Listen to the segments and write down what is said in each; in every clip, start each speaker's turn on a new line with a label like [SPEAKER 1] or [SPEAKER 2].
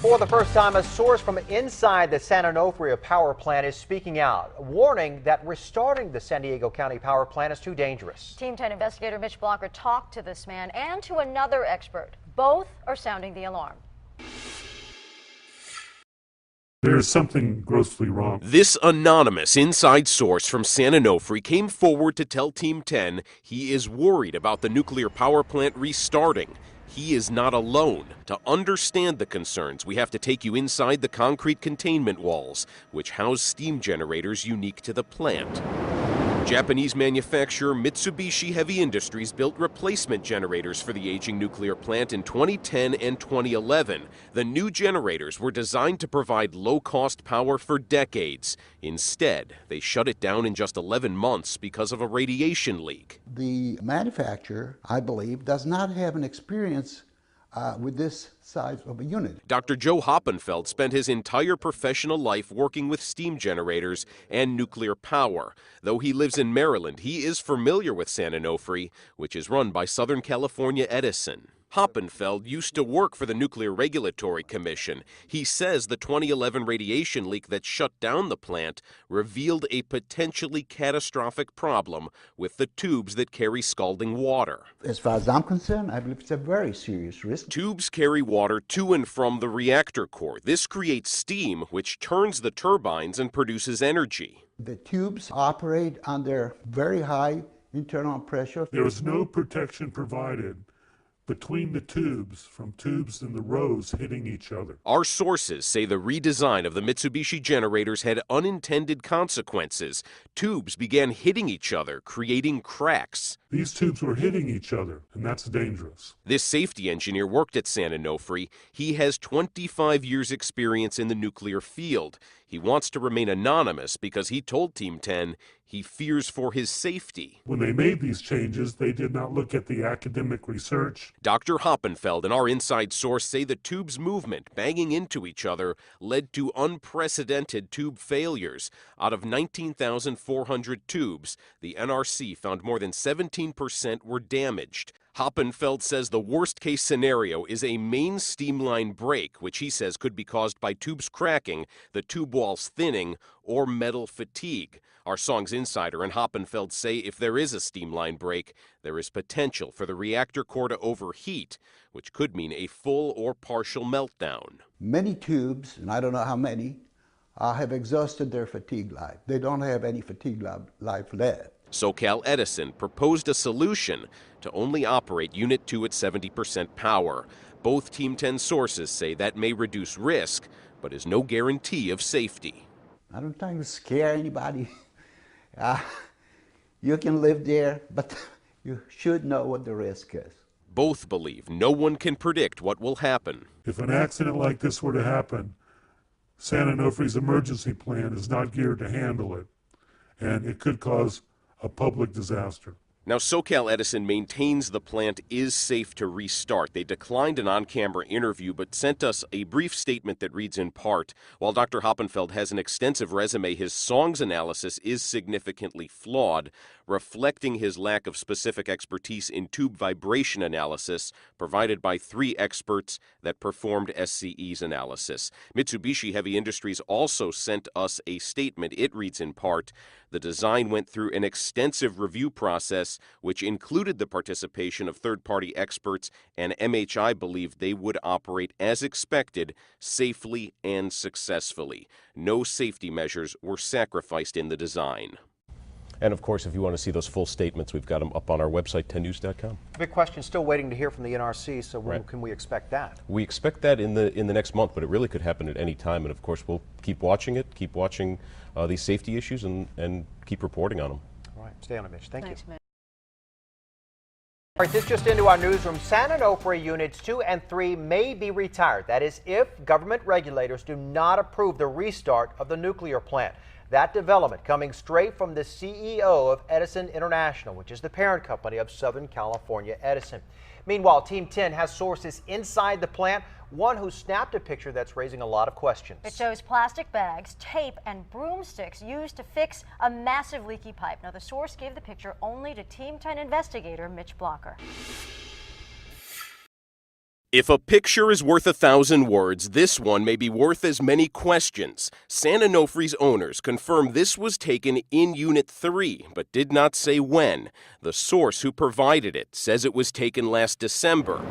[SPEAKER 1] For the first time, a source from inside the San Onofre power plant is speaking out, warning that restarting the San Diego County power plant is too dangerous.
[SPEAKER 2] Team 10 investigator Mitch Blocker talked to this man and to another expert. Both are sounding the alarm.
[SPEAKER 3] There is something grossly wrong.
[SPEAKER 4] This anonymous inside source from San Onofre came forward to tell Team 10 he is worried about the nuclear power plant restarting. He is not alone. To understand the concerns, we have to take you inside the concrete containment walls, which house steam generators unique to the plant. Japanese manufacturer Mitsubishi Heavy Industries built replacement generators for the aging nuclear plant in 2010 and 2011. The new generators were designed to provide low-cost power for decades. Instead, they shut it down in just 11 months because of a radiation leak.
[SPEAKER 5] The manufacturer, I believe, does not have an experience with this size of a unit.
[SPEAKER 4] Dr. Joe Hoppenfeld spent his entire professional life working with steam generators and nuclear power. Though he lives in Maryland, he is familiar with San Onofre, which is run by Southern California Edison. Hoppenfeld used to work for the Nuclear Regulatory Commission. He says the 2011 radiation leak that shut down the plant revealed a potentially catastrophic problem with the tubes that carry scalding water.
[SPEAKER 5] As far as I'm concerned, I believe it's a very serious risk.
[SPEAKER 4] Tubes carry water to and from the reactor core. This creates steam, which turns the turbines and produces energy.
[SPEAKER 5] The tubes operate under very high internal pressure.
[SPEAKER 3] There is no protection provided between the tubes, from tubes in the rows hitting each other.
[SPEAKER 4] Our sources say the redesign of the Mitsubishi generators had unintended consequences. Tubes began hitting each other, creating cracks.
[SPEAKER 3] These tubes were hitting each other, and that's dangerous.
[SPEAKER 4] This safety engineer worked at San Onofre. He has 25 years' experience in the nuclear field. He wants to remain anonymous because he told Team 10 he fears for his safety.
[SPEAKER 3] When they made these changes, they did not look at the academic research.
[SPEAKER 4] Dr. Hoppenfeld and our inside source say the tube's movement, banging into each other, led to unprecedented tube failures. Out of 19,400 tubes, the NRC found more than 17% were damaged. Hoppenfeld says the worst-case scenario is a main steam line break, which he says could be caused by tubes cracking, the tube walls thinning, or metal fatigue. Our song's insider and Hoppenfeld say if there is a steam line break, there is potential for the reactor core to overheat, which could mean a full or partial meltdown.
[SPEAKER 5] Many tubes, and I don't know how many, have exhausted their fatigue life. They don't have any fatigue life left.
[SPEAKER 4] SoCal Edison proposed a solution to only operate Unit 2 at 70% power. Both Team 10 sources say that may reduce risk, but is no guarantee of safety.
[SPEAKER 5] I don't think to scare anybody. You can live there, but you should know what the risk is.
[SPEAKER 4] Both believe no one can predict what will happen.
[SPEAKER 3] If an accident like this were to happen, San Onofre's emergency plan is not geared to handle it, and it could cause a public disaster.
[SPEAKER 4] Now, SoCal Edison maintains the plant is safe to restart. They declined an on-camera interview, but sent us a brief statement that reads in part, while Dr. Hoppenfeld has an extensive resume, his song's analysis is significantly flawed, reflecting his lack of specific expertise in tube vibration analysis provided by 3 experts that performed SCE's analysis. Mitsubishi Heavy Industries also sent us a statement. It reads in part, the design went through an extensive review process which included the participation of third-party experts, and MHI believed they would operate as expected, safely and successfully. No safety measures were sacrificed in the design.
[SPEAKER 6] And of course, if you want to see those full statements, we've got them up on our website, 10news.com.
[SPEAKER 1] Big question, still waiting to hear from the NRC, so when can we expect that?
[SPEAKER 6] We expect that in the next month, but it really could happen at any time. And of course, we'll keep watching it, keep watching these safety issues, and keep reporting on them.
[SPEAKER 1] All right, stay on it, Mitch. Thank you.
[SPEAKER 2] Mitch.
[SPEAKER 1] All right, this just into our newsroom. San Onofre Units 2 and 3 may be retired. That is, if government regulators do not approve the restart of the nuclear plant. That development coming straight from the CEO of Edison International, which is the parent company of Southern California Edison. Meanwhile, Team 10 has sources inside the plant, one who snapped a picture that's raising a lot of questions.
[SPEAKER 2] It shows plastic bags, tape, and broomsticks used to fix a massive leaky pipe. Now, the source gave the picture only to Team 10 investigator Mitch Blocker.
[SPEAKER 4] If a picture is worth 1,000 words, this one may be worth as many questions. San Onofre's owners confirm this was taken in Unit 3, but did not say when. The source who provided it says it was taken last December.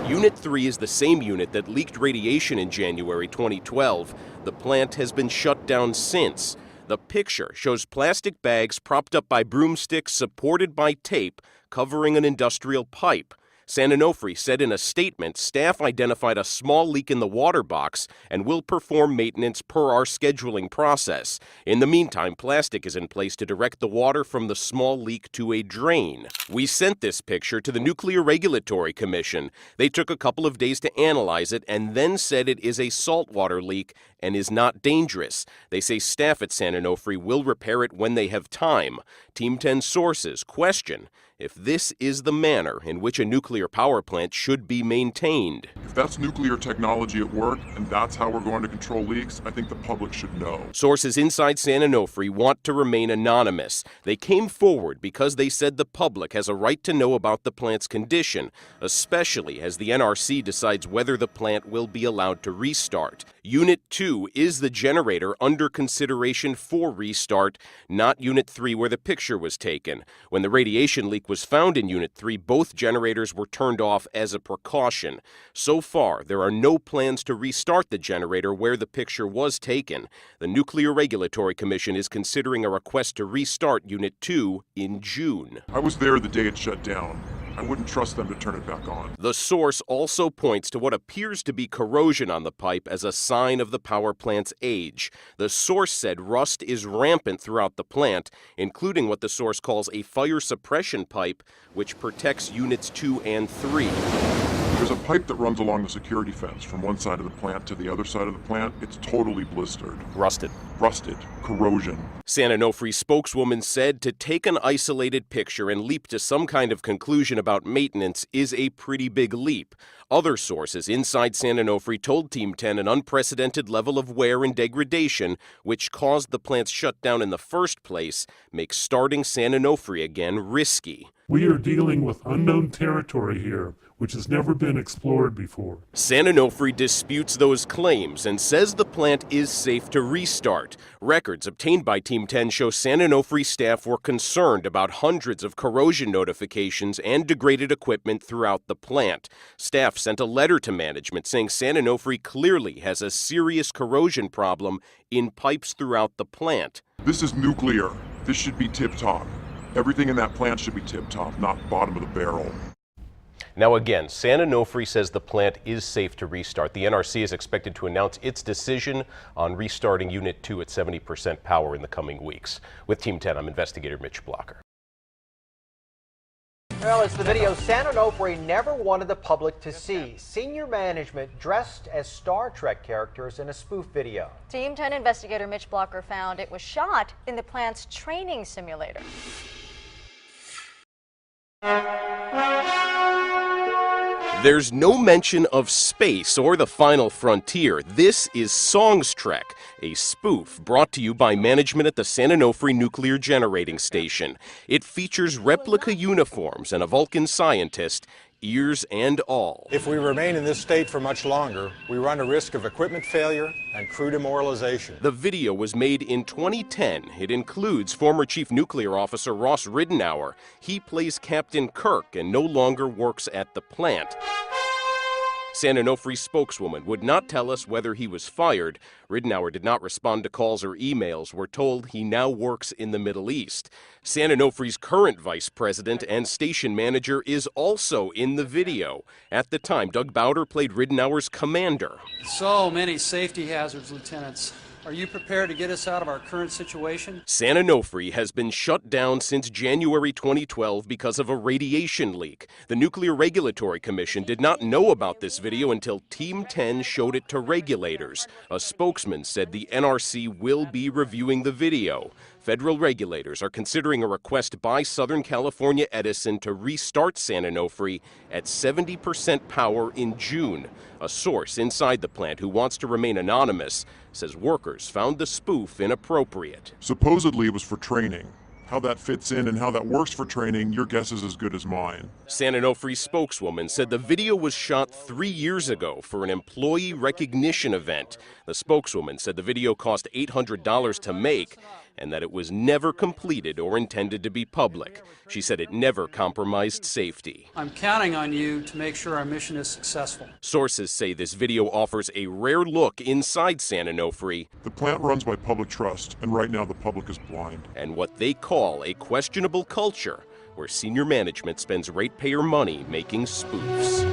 [SPEAKER 4] Unit 3 is the same unit that leaked radiation in January 2012. The plant has been shut down since. The picture shows plastic bags propped up by broomsticks supported by tape covering an industrial pipe. San Onofre said in a statement staff identified a small leak in the water box and will perform maintenance per our scheduling process. In the meantime, plastic is in place to direct the water from the small leak to a drain. We sent this picture to the Nuclear Regulatory Commission. They took a couple of days to analyze it and then said it is a saltwater leak and is not dangerous. They say staff at San Onofre will repair it when they have time. Team 10 sources question if this is the manner in which a nuclear power plant should be maintained.
[SPEAKER 7] If that's nuclear technology at work and that's how we're going to control leaks, I think the public should know.
[SPEAKER 4] Sources inside San Onofre want to remain anonymous. They came forward because they said the public has a right to know about the plant's condition, especially as the NRC decides whether the plant will be allowed to restart. Unit 2 is the generator under consideration for restart, not Unit 3 where the picture was taken. When the radiation leak was found in Unit 3, both generators were turned off as a precaution. So far, there are no plans to restart the generator where the picture was taken. The Nuclear Regulatory Commission is considering a request to restart Unit 2 in June.
[SPEAKER 7] I was there the day it shut down. I wouldn't trust them to turn it back on.
[SPEAKER 4] The source also points to what appears to be corrosion on the pipe as a sign of the power plant's age. The source said rust is rampant throughout the plant, including what the source calls a fire suppression pipe, which protects Units 2 and 3.
[SPEAKER 7] There's a pipe that runs along the security fence from one side of the plant to the other side of the plant. It's totally blistered.
[SPEAKER 6] Rusted.
[SPEAKER 7] Rusted. Corrosion.
[SPEAKER 4] San Onofre spokeswoman said to take an isolated picture and leap to some kind of conclusion about maintenance is a pretty big leap. Other sources inside San Onofre told Team 10 an unprecedented level of wear and degradation, which caused the plant's shutdown in the first place, makes starting San Onofre again risky.
[SPEAKER 3] We are dealing with unknown territory here, which has never been explored before.
[SPEAKER 4] San Onofre disputes those claims and says the plant is safe to restart. Records obtained by Team 10 show San Onofre staff were concerned about hundreds of corrosion notifications and degraded equipment throughout the plant. Staff sent a letter to management saying San Onofre clearly has a serious corrosion problem in pipes throughout the plant.
[SPEAKER 7] This is nuclear. This should be tip-top. Everything in that plant should be tip-top, not bottom of the barrel.
[SPEAKER 6] Now again, San Onofre says the plant is safe to restart. The NRC is expected to announce its decision on restarting Unit 2 at 70% power in the coming weeks. With Team 10, I'm investigator Mitch Blocker.
[SPEAKER 1] Well, it's the video San Onofre never wanted the public to see. Senior management dressed as Star Trek characters in a spoof video.
[SPEAKER 2] Team 10 investigator Mitch Blocker found it was shot in the plant's training simulator.
[SPEAKER 4] There's no mention of space or the final frontier. This is Songs Trek, a spoof brought to you by management at the San Onofre Nuclear Generating Station. It features replica uniforms and a Vulcan scientist, ears and all.
[SPEAKER 8] If we remain in this state for much longer, we run a risk of equipment failure and crew demoralization.
[SPEAKER 4] The video was made in 2010. It includes former Chief Nuclear Officer Ross Ridenour. He plays Captain Kirk and no longer works at the plant. San Onofre spokeswoman would not tell us whether he was fired. Ridenour did not respond to calls or emails. We're told he now works in the Middle East. San Onofre's current vice president and station manager is also in the video. At the time, Doug Bowder played Ridenour's commander.
[SPEAKER 9] So many safety hazards, lieutenants. Are you prepared to get us out of our current situation?
[SPEAKER 4] San Onofre has been shut down since January 2012 because of a radiation leak. The Nuclear Regulatory Commission did not know about this video until Team 10 showed it to regulators. A spokesman said the NRC will be reviewing the video. Federal regulators are considering a request by Southern California Edison to restart San Onofre at 70% power in June. A source inside the plant who wants to remain anonymous says workers found the spoof inappropriate.
[SPEAKER 7] Supposedly it was for training. How that fits in and how that works for training, your guess is as good as mine.
[SPEAKER 4] San Onofre's spokeswoman said the video was shot 3 years ago for an employee recognition event. The spokeswoman said the video cost $800 to make and that it was never completed or intended to be public. She said it never compromised safety.
[SPEAKER 9] I'm counting on you to make sure our mission is successful.
[SPEAKER 4] Sources say this video offers a rare look inside San Onofre.
[SPEAKER 7] The plant runs by public trust, and right now the public is blind.
[SPEAKER 4] And what they call a questionable culture where senior management spends ratepayer money making spoofs.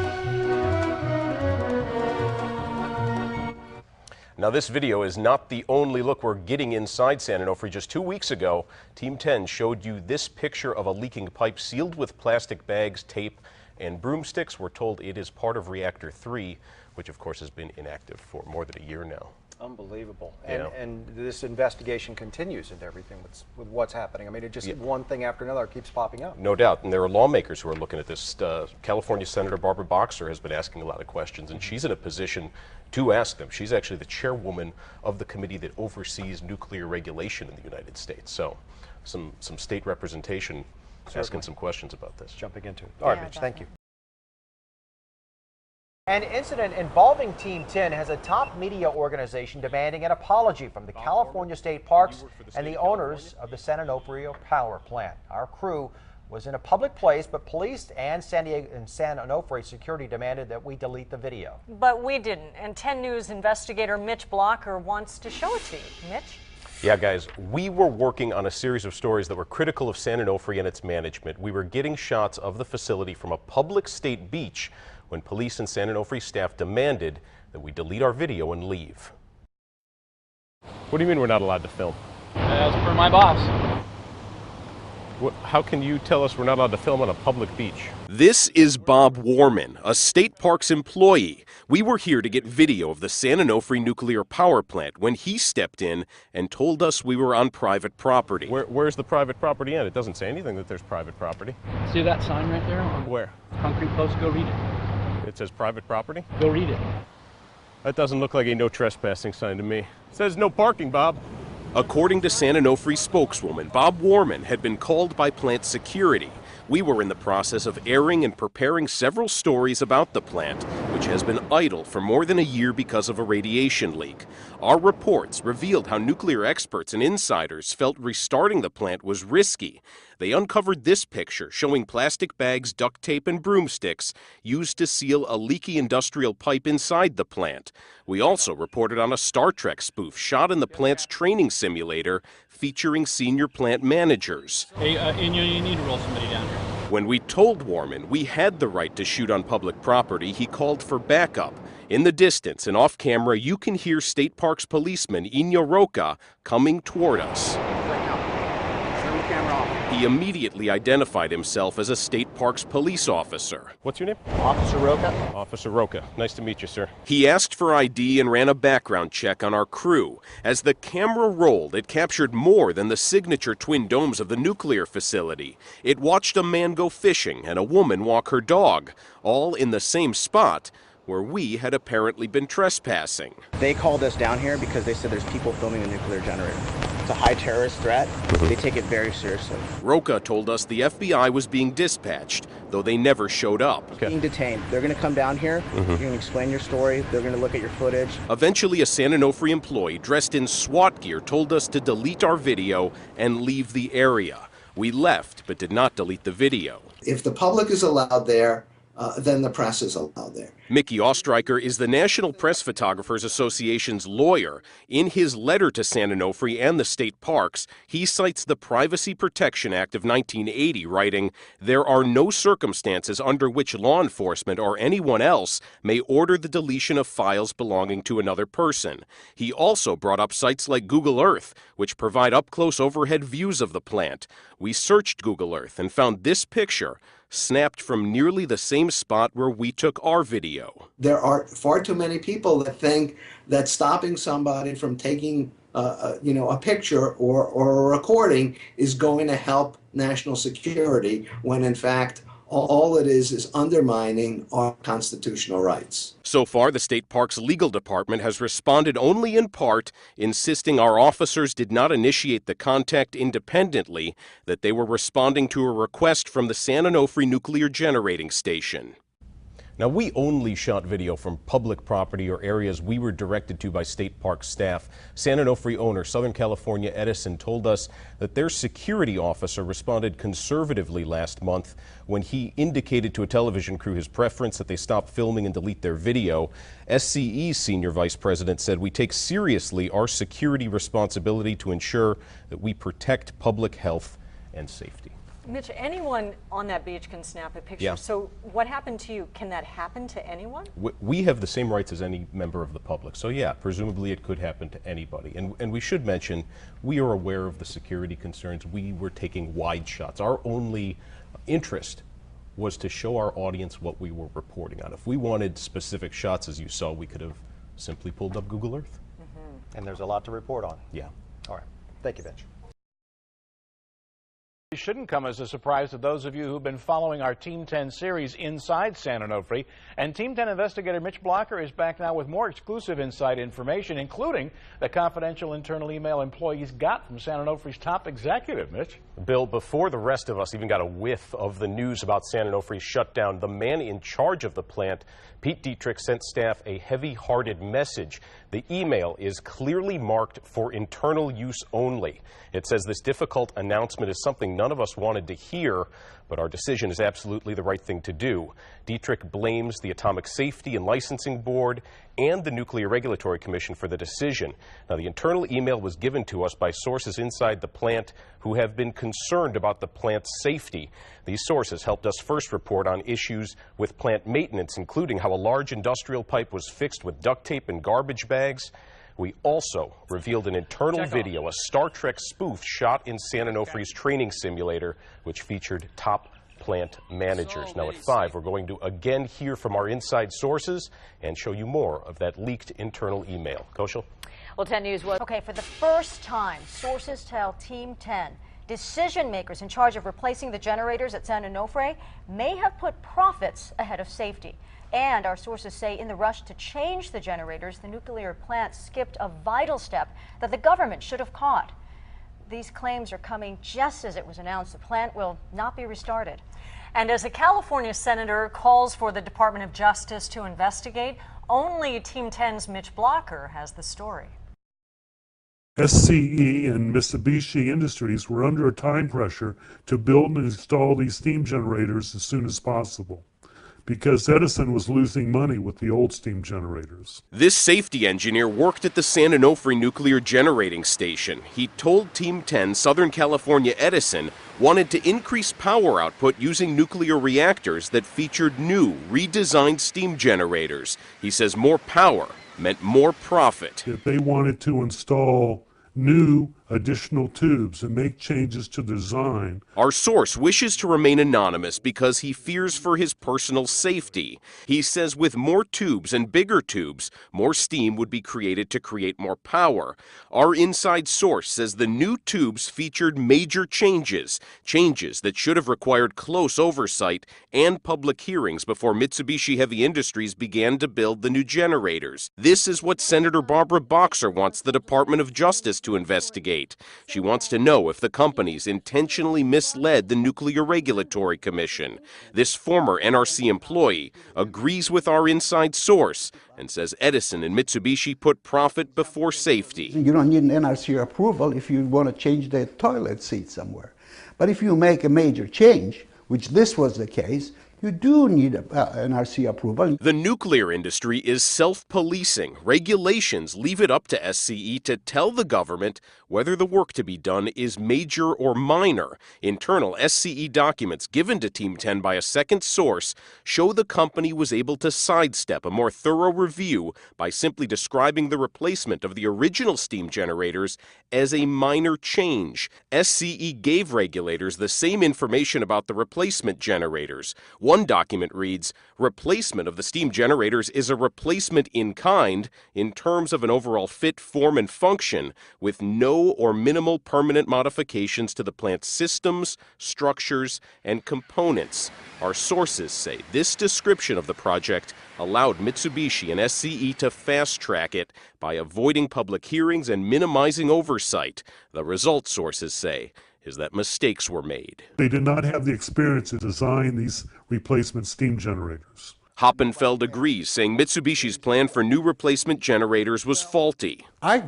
[SPEAKER 6] Now, this video is not the only look we're getting inside San Onofre. Just 2 weeks ago, Team 10 showed you this picture of a leaking pipe sealed with plastic bags, tape, and broomsticks. We're told it is part of Reactor 3, which of course has been inactive for more than a year now.
[SPEAKER 1] Unbelievable.
[SPEAKER 6] Yeah.
[SPEAKER 1] And this investigation continues into everything with what's happening. I mean, it just one thing after another keeps popping up.
[SPEAKER 6] No doubt. And there are lawmakers who are looking at this. California Senator Barbara Boxer has been asking a lot of questions, and she's in a position to ask them. She's actually the chairwoman of the committee that oversees nuclear regulation in the United States. So some state representation asking some questions about this.
[SPEAKER 1] Jumping into it. All right, Mitch, thank you. An incident involving Team 10 has a top media organization demanding an apology from the California State Parks and the owners of the San Onofre power plant. Our crew was in a public place, but police and San Onofre security demanded that we delete the video.
[SPEAKER 10] But we didn't, and 10 News investigator Mitch Blocker wants to show it to you. Mitch?
[SPEAKER 6] Yeah, guys, we were working on a series of stories that were critical of San Onofre and its management. We were getting shots of the facility from a public state beach when police and San Onofre staff demanded that we delete our video and leave. What do you mean we're not allowed to film?
[SPEAKER 11] As per my boss.
[SPEAKER 6] How can you tell us we're not allowed to film on a public beach?
[SPEAKER 4] This is Bob Warman, a state parks employee. We were here to get video of the San Onofre nuclear power plant when he stepped in and told us we were on private property.
[SPEAKER 6] Where's the private property end? It doesn't say anything that there's private property.
[SPEAKER 11] See that sign right there?
[SPEAKER 6] Where?
[SPEAKER 11] Concrete post, go read it.
[SPEAKER 6] It says private property?
[SPEAKER 11] Go read it.
[SPEAKER 6] That doesn't look like a no trespassing sign to me. It says no parking, Bob.
[SPEAKER 4] According to San Onofre spokeswoman, Bob Warman had been called by plant security. We were in the process of airing and preparing several stories about the plant, which has been idle for more than a year because of a radiation leak. Our reports revealed how nuclear experts and insiders felt restarting the plant was risky. They uncovered this picture showing plastic bags, duct tape, and broomsticks used to seal a leaky industrial pipe inside the plant. We also reported on a Star Trek spoof shot in the plant's training simulator featuring senior plant managers.
[SPEAKER 11] Hey, and you need to roll somebody down here.
[SPEAKER 4] When we told Warman we had the right to shoot on public property, he called for backup. In the distance and off camera, you can hear State Parks policeman Inyo Roca coming toward us. He immediately identified himself as a State Parks police officer.
[SPEAKER 6] What's your name?
[SPEAKER 1] Officer Roca.
[SPEAKER 6] Officer Roca. Nice to meet you, sir.
[SPEAKER 4] He asked for ID and ran a background check on our crew. As the camera rolled, it captured more than the signature twin domes of the nuclear facility. It watched a man go fishing and a woman walk her dog, all in the same spot where we had apparently been trespassing.
[SPEAKER 12] They called us down here because they said there's people filming the nuclear generator. It's a high terrorist threat. They take it very seriously.
[SPEAKER 4] Roca told us the FBI was being dispatched, though they never showed up.
[SPEAKER 12] Being detained. They're going to come down here. You're going to explain your story. They're going to look at your footage.
[SPEAKER 4] Eventually, a San Onofre employee dressed in SWAT gear told us to delete our video and leave the area. We left, but did not delete the video.
[SPEAKER 13] If the public is allowed there, then the press is allowed there.
[SPEAKER 4] Mickey Ostreicher is the National Press Photographers Association's lawyer. In his letter to San Onofre and the state parks, he cites the Privacy Protection Act of 1980, writing, "There are no circumstances under which law enforcement or anyone else may order the deletion of files belonging to another person." He also brought up sites like Google Earth, which provide up-close overhead views of the plant. We searched Google Earth and found this picture, snapped from nearly the same spot where we took our video.
[SPEAKER 13] There are far too many people that think that stopping somebody from taking a picture or a recording is going to help national security, when in fact All it is undermining our constitutional rights.
[SPEAKER 4] So far, the state park's legal department has responded only in part, insisting our officers did not initiate the contact independently, that they were responding to a request from the San Onofre nuclear generating station.
[SPEAKER 6] Now, we only shot video from public property or areas we were directed to by state park staff. San Onofre owner Southern California Edison told us that their security officer responded conservatively last month when he indicated to a television crew his preference that they stop filming and delete their video. SCE's senior vice president said, "We take seriously our security responsibility to ensure that we protect public health and safety."
[SPEAKER 10] Mitch, anyone on that beach can snap a picture.
[SPEAKER 6] Yeah.
[SPEAKER 10] So what happened to you? Can that happen to anyone?
[SPEAKER 6] We have the same rights as any member of the public. So yeah, presumably it could happen to anybody. And we should mention, we are aware of the security concerns. We were taking wide shots. Our only interest was to show our audience what we were reporting on. If we wanted specific shots, as you saw, we could have simply pulled up Google Earth.
[SPEAKER 1] And there's a lot to report on.
[SPEAKER 6] Yeah.
[SPEAKER 1] All right. Thank you, Mitch.
[SPEAKER 14] It shouldn't come as a surprise to those of you who've been following our Team 10 series inside San Onofre. And Team 10 investigator Mitch Blocker is back now with more exclusive inside information, including the confidential internal email employees got from San Onofre's top executive. Mitch?
[SPEAKER 6] Bill, before the rest of us even got a whiff of the news about San Onofre's shutdown, the man in charge of the plant, Pete Dietrich, sent staff a heavy-hearted message. The email is clearly marked for internal use only. It says this difficult announcement is something none of us wanted to hear, but our decision is absolutely the right thing to do. Dietrich blames the Atomic Safety and Licensing Board and the Nuclear Regulatory Commission for the decision. Now, the internal email was given to us by sources inside the plant who have been concerned about the plant's safety. These sources helped us first report on issues with plant maintenance, including how a large industrial pipe was fixed with duct tape and garbage bags. We also revealed an internal video, a Star Trek spoof shot in San Onofre's training simulator, which featured top plant managers. Now at 5, we're going to again hear from our inside sources and show you more of that leaked internal email. Koshal?
[SPEAKER 2] Well, 10 News was okay. For the first time, sources tell Team 10 decision makers in charge of replacing the generators at San Onofre may have put profits ahead of safety. And our sources say in the rush to change the generators, the nuclear plant skipped a vital step that the government should have caught. These claims are coming just as it was announced the plant will not be restarted.
[SPEAKER 10] And as a California senator calls for the Department of Justice to investigate, only Team 10's Mitch Blocker has the story.
[SPEAKER 3] SCE and Mitsubishi Industries were under a time pressure to build and install these steam generators as soon as possible, because Edison was losing money with the old steam generators.
[SPEAKER 4] This safety engineer worked at the San Onofre nuclear generating station. He told Team 10 Southern California Edison wanted to increase power output using nuclear reactors that featured new, redesigned steam generators. He says more power meant more profit.
[SPEAKER 3] If they wanted to install new additional tubes and make changes to the design.
[SPEAKER 4] Our source wishes to remain anonymous because he fears for his personal safety. He says with more tubes and bigger tubes, more steam would be created to create more power. Our inside source says the new tubes featured major changes that should have required close oversight and public hearings before Mitsubishi Heavy Industries began to build the new generators. This is what Senator Barbara Boxer wants the Department of Justice to investigate. She wants to know if the companies intentionally misled the Nuclear Regulatory Commission. This former NRC employee agrees with our inside source and says Edison and Mitsubishi put profit before safety.
[SPEAKER 5] You don't need an NRC approval if you want to change the toilet seat somewhere. But if you make a major change, which this was the case, you do need an NRC approval.
[SPEAKER 4] The nuclear industry is self-policing. Regulations leave it up to SCE to tell the government whether the work to be done is major or minor. Internal SCE documents given to Team 10 by a second source show the company was able to sidestep a more thorough review by simply describing the replacement of the original steam generators as a minor change. SCE gave regulators the same information about the replacement generators. One document reads, replacement of the steam generators is a replacement in kind in terms of an overall fit, form, and function with no or minimal permanent modifications to the plant's systems, structures, and components. Our sources say this description of the project allowed Mitsubishi and SCE to fast-track it by avoiding public hearings and minimizing oversight. The result, sources say, is that mistakes were made.
[SPEAKER 3] They did not have the experience to design these replacement steam generators.
[SPEAKER 4] Hoppenfeld agrees, saying Mitsubishi's plan for new replacement generators was faulty.
[SPEAKER 5] I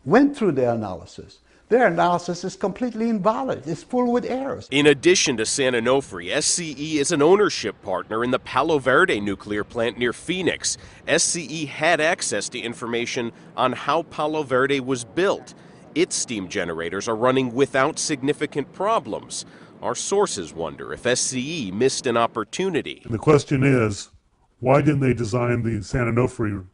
[SPEAKER 5] went through their analysis. Their analysis is completely invalid. It's full with errors.
[SPEAKER 4] In addition to San Onofre, SCE is an ownership partner in the Palo Verde nuclear plant near Phoenix. SCE had access to information on how Palo Verde was built. Its steam generators are running without significant problems. Our sources wonder if SCE missed an opportunity.
[SPEAKER 3] And the question is, why didn't they design the San Onofre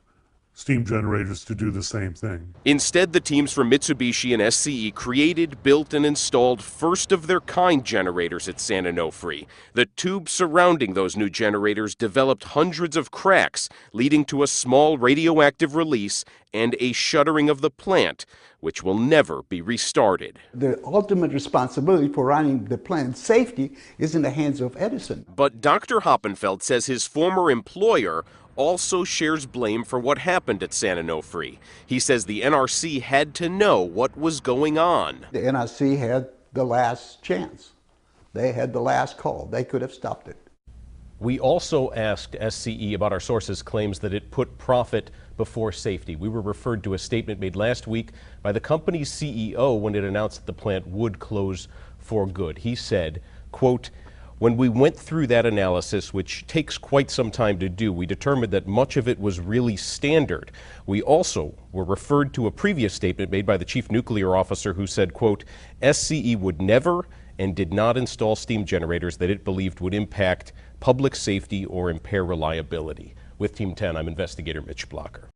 [SPEAKER 3] steam generators to do the same thing?
[SPEAKER 4] Instead, the teams from Mitsubishi and SCE created, built, and installed first-of-their-kind generators at San Onofre. The tubes surrounding those new generators developed hundreds of cracks, leading to a small radioactive release and a shuttering of the plant, which will never be restarted.
[SPEAKER 5] The ultimate responsibility for running the plant's safety is in the hands of Edison.
[SPEAKER 4] But Dr. Hoppenfeld says his former employer also shares blame for what happened at San Onofre. He says the NRC had to know what was going on.
[SPEAKER 5] The NRC had the last chance. They had the last call. They could have stopped it.
[SPEAKER 6] We also asked SCE about our sources' claims that it put profit before safety. We were referred to a statement made last week by the company's CEO when it announced that the plant would close for good. He said, quote, when we went through that analysis, which takes quite some time to do, we determined that much of it was really standard. We also were referred to a previous statement made by the chief nuclear officer who said, quote, SCE would never and did not install steam generators that it believed would impact public safety or impair reliability. With Team 10, I'm investigator Mitch Blocker.